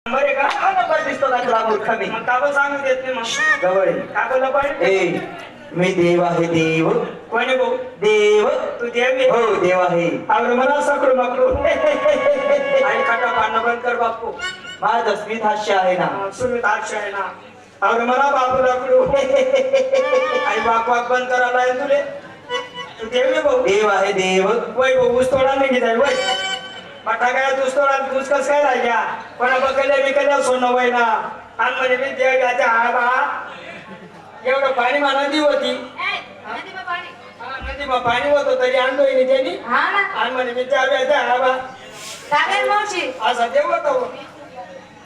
बरे का हा नंबर दिसतो का तुला मूर्ख मी मग काबं सांगू देत नाही मग जवळ काबं लपाड ए मी देव आहे देव कोणी भाऊ देव तू देवी हो देव आहे आवड मला सकडू मकडू आणि काका पाणं बंद कर बापू माझं स्मित हास्य आहे ना सुमित आक्ष आहे ना आवड मला बापू लकडू आई बाप वाक बंद करायला आहे तुले तू देवी भाऊ देव आहे देव वय भाऊ ऊस तोडा नाही घेताय वय मठा काय ऊस तोडा ऊस कस काय राहिल्या पण बकल्या बिकल्या सोनं वय ना आणि म्हणे मी देव याच्या हा बा एवढं पाणी नदी होती नदीमा पाणी होतं तरी आणतोय त्यांनी आणि म्हणे मी त्या व्याच्या हा बा असा देव होता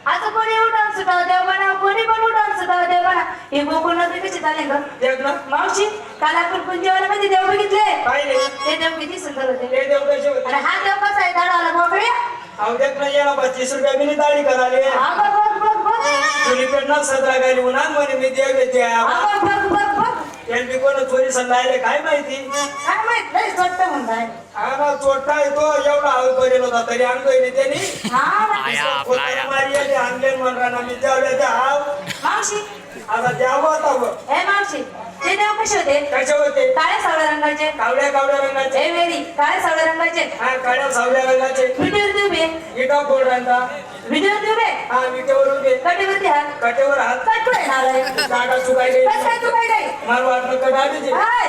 आता कोणी उठान सुटाव देव म्हणा कोणी पण उठान सुटाव देव म्हणा हे गोकुळ नदी कशी झाली ग देव ना मावशी काल आपण कुंजीवनामध्ये देव बघितले पाहिले ते देव किती सुंदर होते ते देव कसे होते आणि हा देव कसा आहे दाडाला मोकळ्या अहो देत नाही याला 25 रुपया मी ताळी कराले हा बघ चुली पेटणार 17 गाली उन्हा म्हणे मी देव येते बघ त्यांनी कोण चोरी संडायले काय माहिती काय माहित नाही स्वतः म्हणताय हा ना चोट्टा येतो एवढा हळू करेल होता तरी आणतोय त्यांनी हा आणले म्हणा मी त्यावेळेच्या हाव मावशी आता द्यावं आता हे मावशी ते देव कसे होते कसे होते काळ्या सावळ्या रंगाचे कावड्या रंगाचे हे वेरी काळ्या सावळ्या रंगाचे हा काळ्या सावल्या रंगाचे विटेवरती उभे इटा गोड रंगा विटेवरती उभे हा विटेवर उभे कटीवरती हात कटेवर हात काय कुठे नालाय जागा चुकायले बस काय तू काय काय मला वाटलं कटाडीचे हाय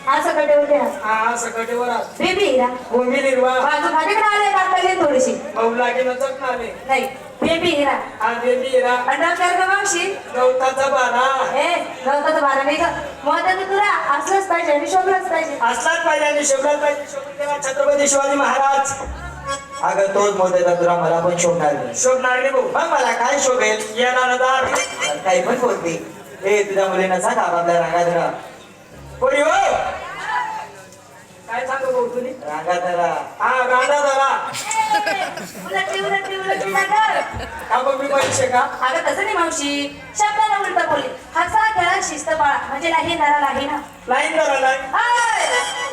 असं कटीवरती हात हा असं कटेवर हात बेबी हिरा भूमी निर्वाह बाजू खालीकडे आले काढले थोडीशी भाऊ लागे नचक नाले नाही बेबी हिरा हा देवी हिरा अंडा का मावशी गवताचा बारा ए गवताचं बारा नाही का महत्वाचं तुला असलंच पाहिजे आणि शोभलंच पाहिजे असलाच पाहिजे आणि शोभलाच पाहिजे शोभून गेला छत्रपती शिवाजी महाराज अगं तोच मोदयचा तुला मला पण शोभणार नाही. शोभणार नाही भाऊ मग मला काय शोभेल येणार दार काही पण बोलते ए तुझ्या मुलींना सांग आपल्या रांगाधरा कोणी हो काय सांगू भाऊ तुम्ही रांगाधरा हा गांडा धरा उलटी नगर का बघ मी पैसे का अगं तसं नाही मावशी शब्दाला उलट बोलली हसा खेळा शिस्त बाळा म्हणजे नाही नरा नाही ना लाईन धरा लाईन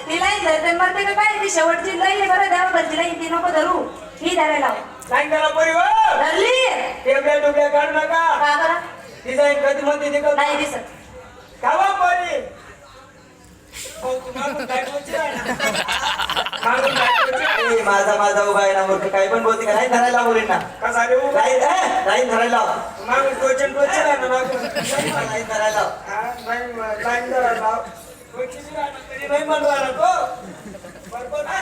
ती लाईन धरते मरते का काय ती शेवटची लाईन आहे बरं देवाकडची लाईन ती नको धरू ही धरायला लाईन धरा पोरी हो धरली टेबल्या टुबल्या काढू नका का बरं डिझाईन कधी म्हणते ते करू नाही दिसत का बा पोरी हो, तू मागून काय बोलते आहे? मागून काय बोलते आहे? ए माझा उभा आहे ना मूर्ख काही पण बोलते का नाही धरायला मुलींना का झाले उभा? लाईन धरायला मागून टोचन आहे ना मागून लाईन धरायला हा, नाही, लाईन धरा लाव. टोचीची राहणार तरी नाही बनवा ना तो. बरोबर ना?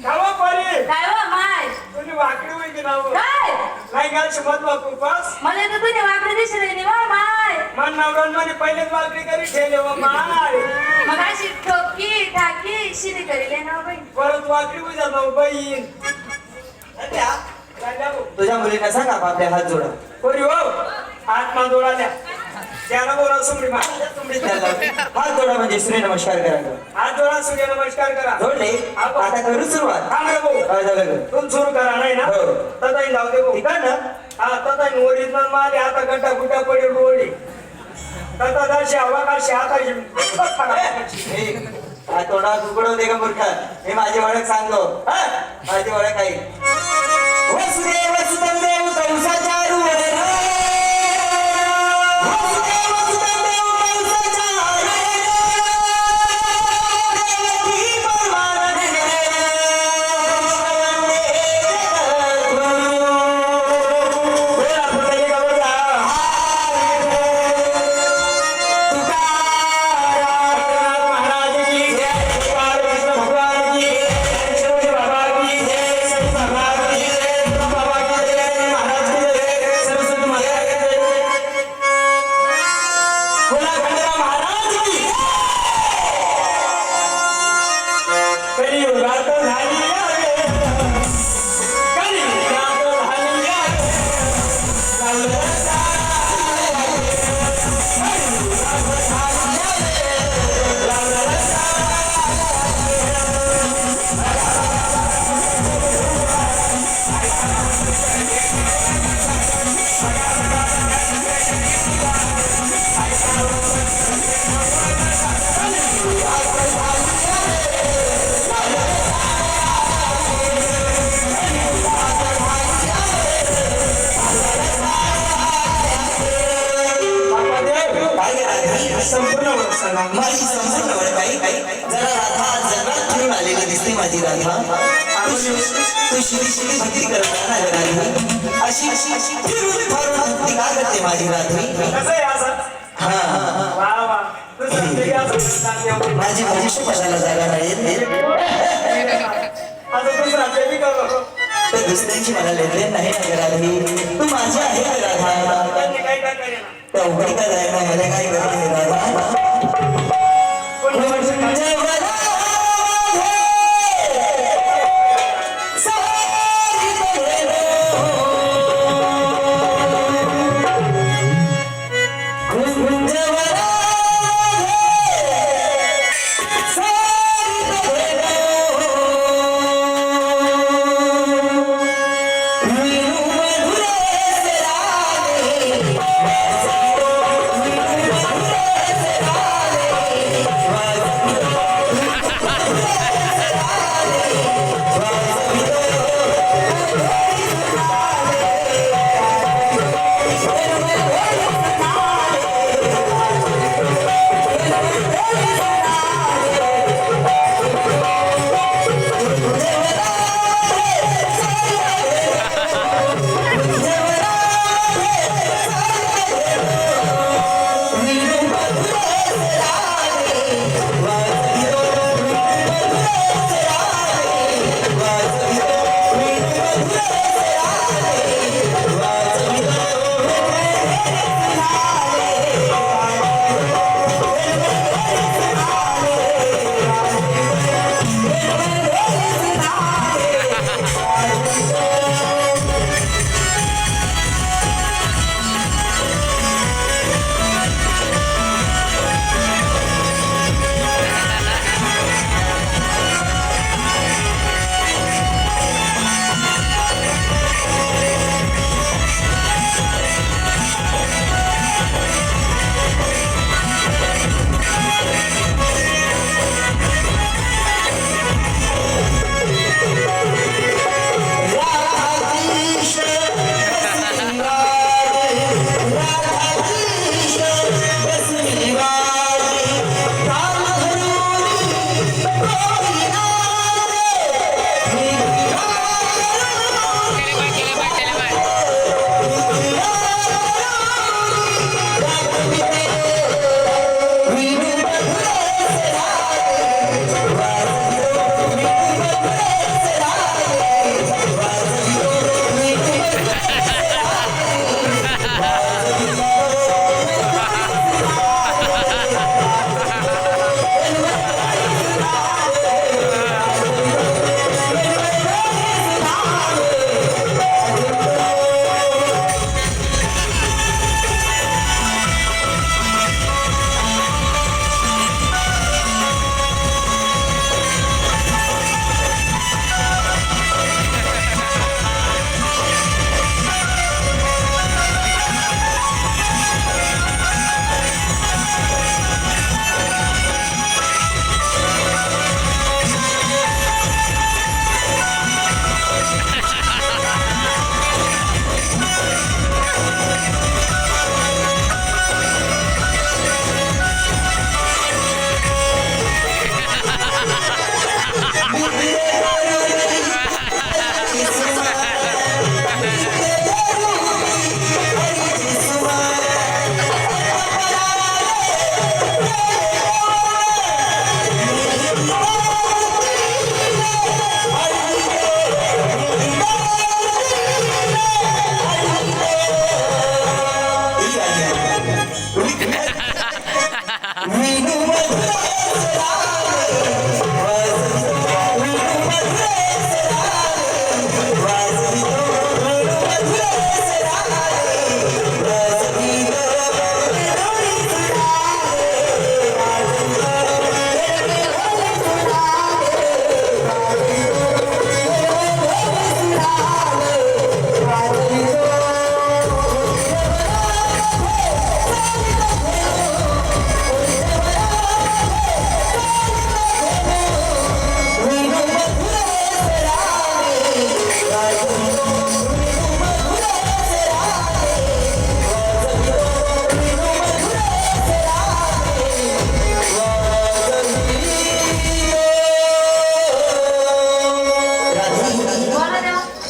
का बा पोरी? काय वा माय तुम्ही वाकडी होई की नाव काय नाही घालशी मधवा कुपास मला तर तुझ्या वाकडे दिसले नाही वा माय मन नवऱ्यांमध्ये पहिलेच वाकडी करी ठेवले व माय मग अशी ठोकी ठाकी शिरी करीले ना बाई परत वाकडी होई जातो बहीण राजा भाऊ. तुझ्या मुलींना सांग आपल्या हात जोडा पोरी हो आत्मा जोडाल्या त्याला बोला सुमडी मा तुमची त्याला हात जोडा म्हणजे सूर्यनमस्कार करायला हात जोडा सूर्य नमस्कार करा जोडले आता करू सुरुवात थांब रे भाऊ काय झालं तुम्ही सुरू करा नाही ना हो. तताई जाऊ दे भाऊ तिकडनं हा तताई ओरिजिनल माले आता गड्डा गुड्डा पडेल रोडी तता दाशी हवा काशी हाताशी हा तोंडा उघडव दे का मूर्ख मी माझी ओळख सांगतो हा माझी ओळख आहे वसुदेव सुतम देव कंसाच्या रूवर वसुदेव सुतम देव कंसाच्या देवकी परमानंद महाराज की जय, कृष्ण भगवान की जय, बाबा की जय, बाबा की माझी राधा तू श्री श्री भक्ती करताना राधी अशी फिरून फारून भक्ती का करते माझी राधी कसं आहे असं हा वा वा तू सांगते का असं सांगते माझी भविष्य कशाला जागा नाही आता तू सांगते मी करू तर दुसऱ्यांची मला लेनदेन नाही ना राधी तू माझी आहे ना राधा त्यांनी काय काय करेना त्या उघडी का जायला मला काय करते राधा कोणी वर्ष काय Right.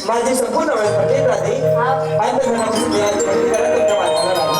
माझी संपूर्ण वेळ पडली राहते हा. अंतर्मनापासून देवाची भक्ती करा तुमच्या मार्गाला लागा.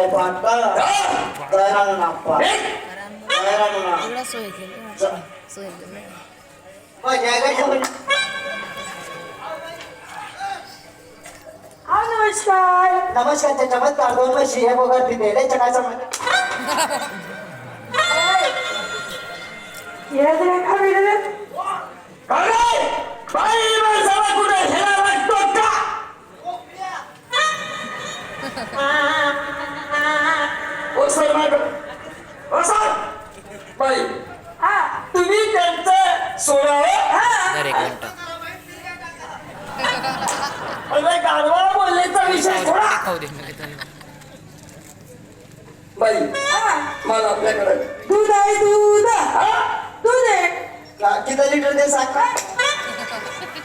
काय पाटका जायला नाप्पा एवढा सोय केली सोय केली हा नमस्कार. नमस्कार चमत्कार 2 वर्षी हे बघा तिथे लय चकाचा या जरा का वेगळं? अरे बाई माणसाला कुठे हेला लागतो का ओ सर ओ सर बाई हा तुम्ही त्यांचं सोडावे तर एक मिनिट अरे गाढवा बोलण्याचा विषय सोडा खाऊ दे मला इथं. बाई हा मला आपल्याकडे दूध आहे दूध दूध आहे. किती लिटर दे सांग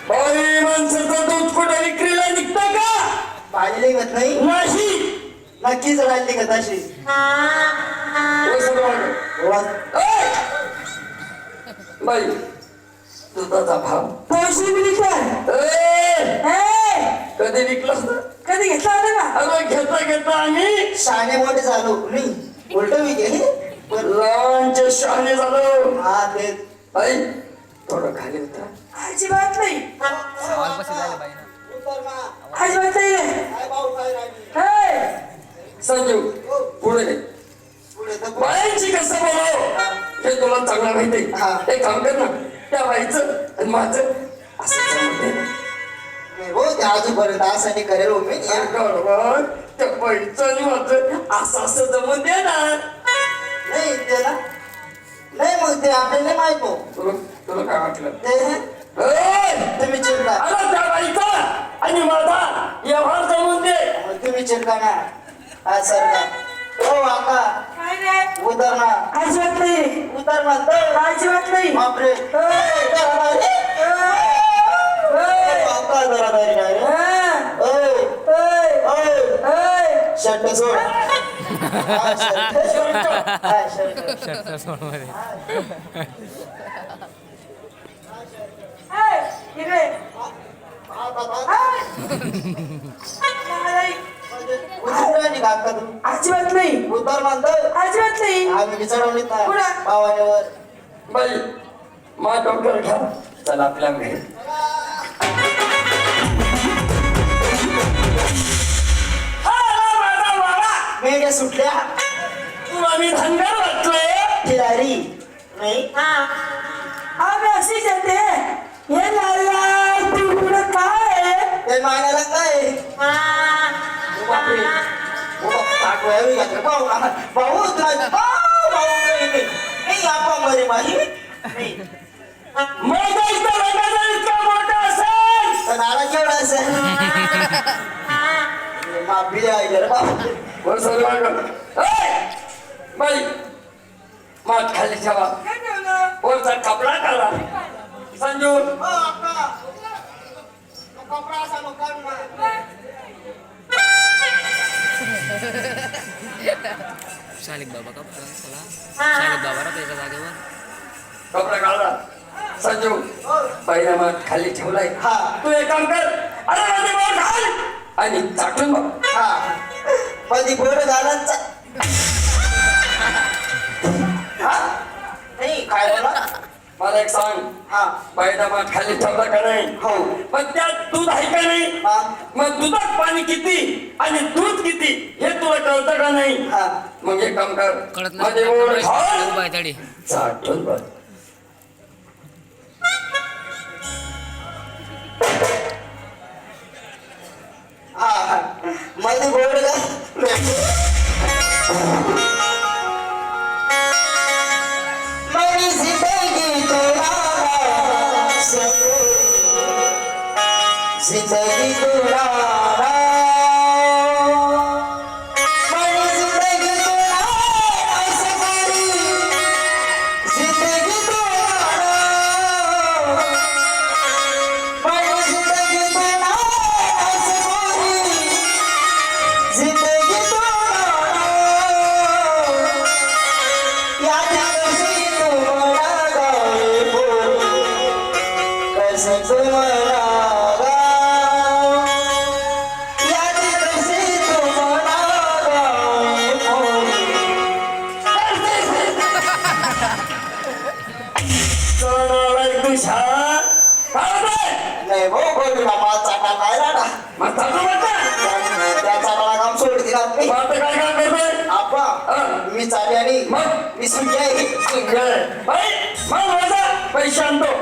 बाई माणसाचं दूध कुठे विक्रीला निघतं का पाणी लिखत नाही नाही नक्कीच राहिली का तशी ओ सर ए! बाई दुधाचा भाव पैसे बी लिटर. कधी विकलास ना कधी घेतला होता का? अरे घेता घेता आम्ही शाणे मोठे झालो मी उलट मी गेले पण लहानचे शहाणे झालो हा ते बाई थोडं खाली होता अजिबात नाही आवाज बसला झाला बाई ना अजिबात नाही रे. हे! संजू पुढे ये. पुढे तर बायांची कसं बोलाव हे तुला चांगलं माहिती हा. ते काम कर ना त्या बाईचं आणि माझं असं जमते हो ते आजूपर्यंत असं करेल हो मी त्या बाईचं आणि माझं असं जमून दे ना नाही त्याला नाही मग ते आपल्याला नाही माहित हो तुला काय वाटलं ते ए! तुम्ही चिरका अरे त्या बाईचा आणि माझा व्यवहार जमून दे तुम्ही चिरका ना हा सर का हो आका काय रे? उतर ना अजिबात नाही उतर म्हणतो अजिबात नाही. बापरे आका जरा दारी नाही रे शर्ट सोड हा, शर्ट. हा, शर्ट. हे! इकडे. हा, बाबा. नाही. उतर राहिली का आका तू अजिबात नाही उतर म्हणतो अजिबात नाही. आम्ही चढवलीत ना कुठं? भावानेवर बाई मा डॉक्टर घ्या चला आपल्या घरी मेढ्या सुटल्या तुला मी धनगर वाटलोय खिलारी नाही आम्ही अशीच येते. हे लाला तू कुठं काय आहे? ते मागायला काय ओ बापरे ओ बाप टाकूया मी घातलं भाऊ भाऊ तुला भाऊ भाऊ नाही आपण बरे माझी नाही माझा इतका रंगाचा इतका मोठा असेल तर नारा केवढा असेल माफी आहे बाबा वर सर्व बाई मात खाली ठेवा काय ठेवलं? वरचा कपडा काढा संजू कपडा असा नको काढू ना. शालिक बाबा का चला शालिक बाबा ना त्याच्या जागेवर कपडा काढा संजू बाईला मात खाली ठेवलाय हा तू एक काम कर अरे मध्ये वर घाल आणि चाटून बघ हा मध्ये बोर्ड घालायचा हा नाही काय बोला मला एक सांग हा बाईला मात खाली ठेवला का नाही हो पण त्यात दूध आहे का नाही हा मग दुधात पाणी किती आणि दूध किती हे तुला कळतं का नाही हा मग एक काम कर कळत मध्ये वर नाही घाल उभा आहे तडी चाटून बघ हा मध्ये बोर्ड घाल मेरी जिंदगी तुम्हारा जिंदगी तुम्हारा मेरी जिंदगी तुम्हारा सफरी जिंदगी तुम्हारा मेरी जिंदगी तुम्हारा सफरी जिंदगी तुम्हारा याद कैसे तुम्हारा गाए बोल कैसे तुम्हारा तुला पाच चाटा नाही राहणार मग चालू म्हणता त्या चाटाला काम सोड दिला मी मग आता काय काम करतोय आपा मी चाटे आणि मग मी सुंगी आहे बाई मग माझा पैसे आणतो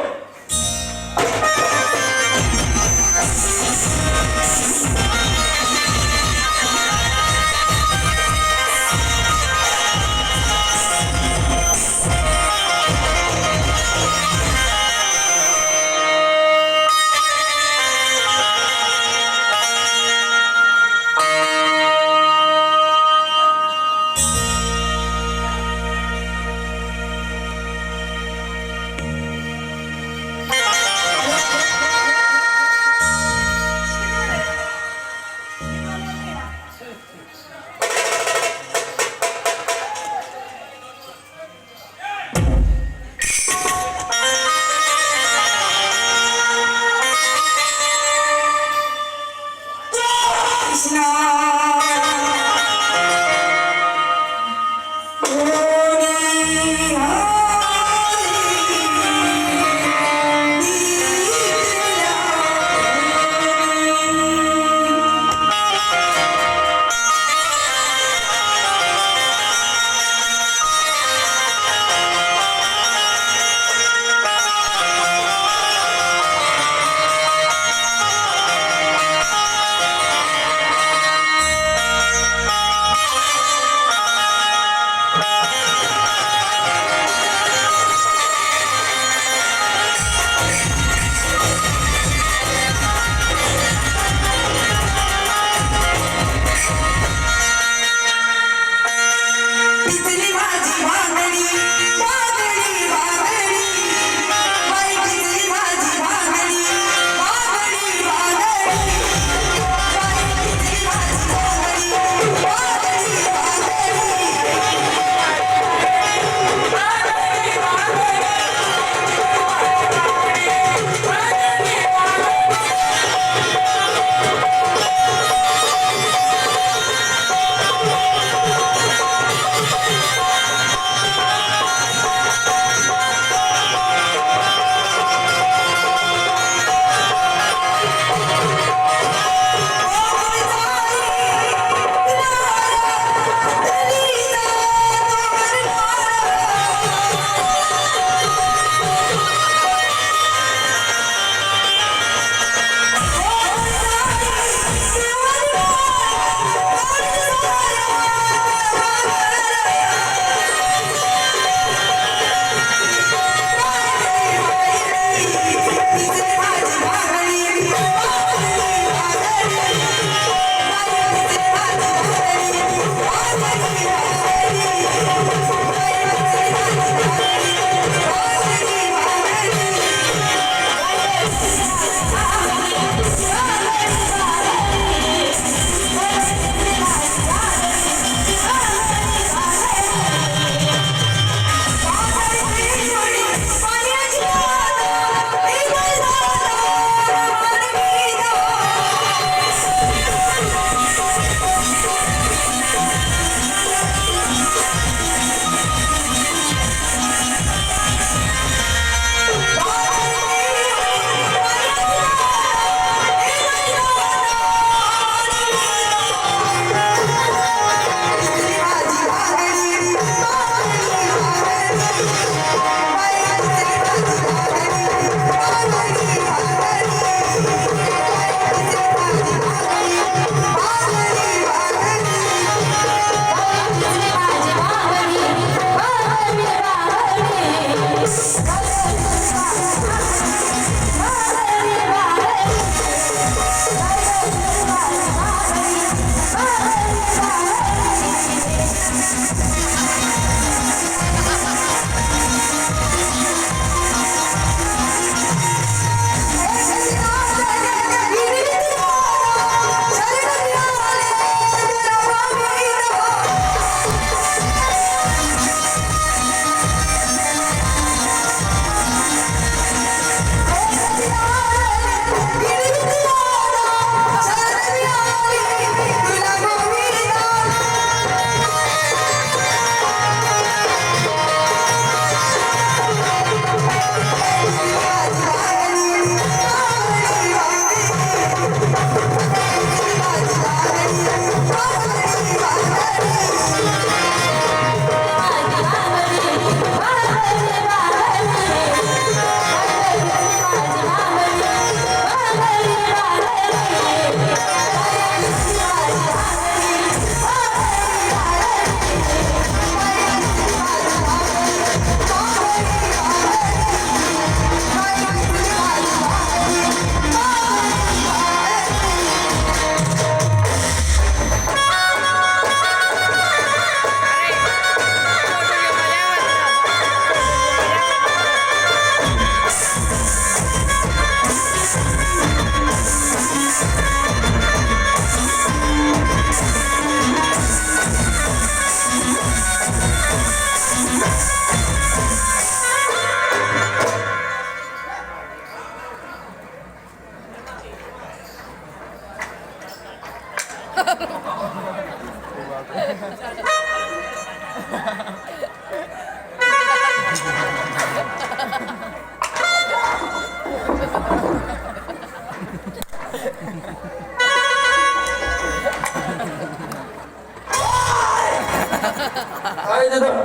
काय तिथं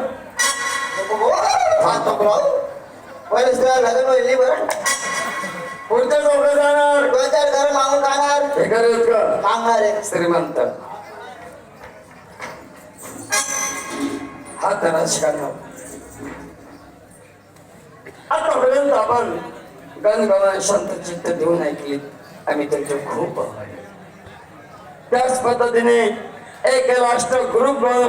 नको भाऊ. हात नको लावू. पहिलेच तुला लग्न होईल नाही बरं. पुढच्या चौकात जाणार दोन चार घरं मागून खाणार. हे करत का मागणार आहे. श्रीमंत हा त्यांना शिकायला आतापर्यंत आपण गणगणा शांत चित्त देऊन ऐकली आम्ही त्यांचे खूप आभारी. त्याच पद्धतीने एक राष्ट्र ग्रुप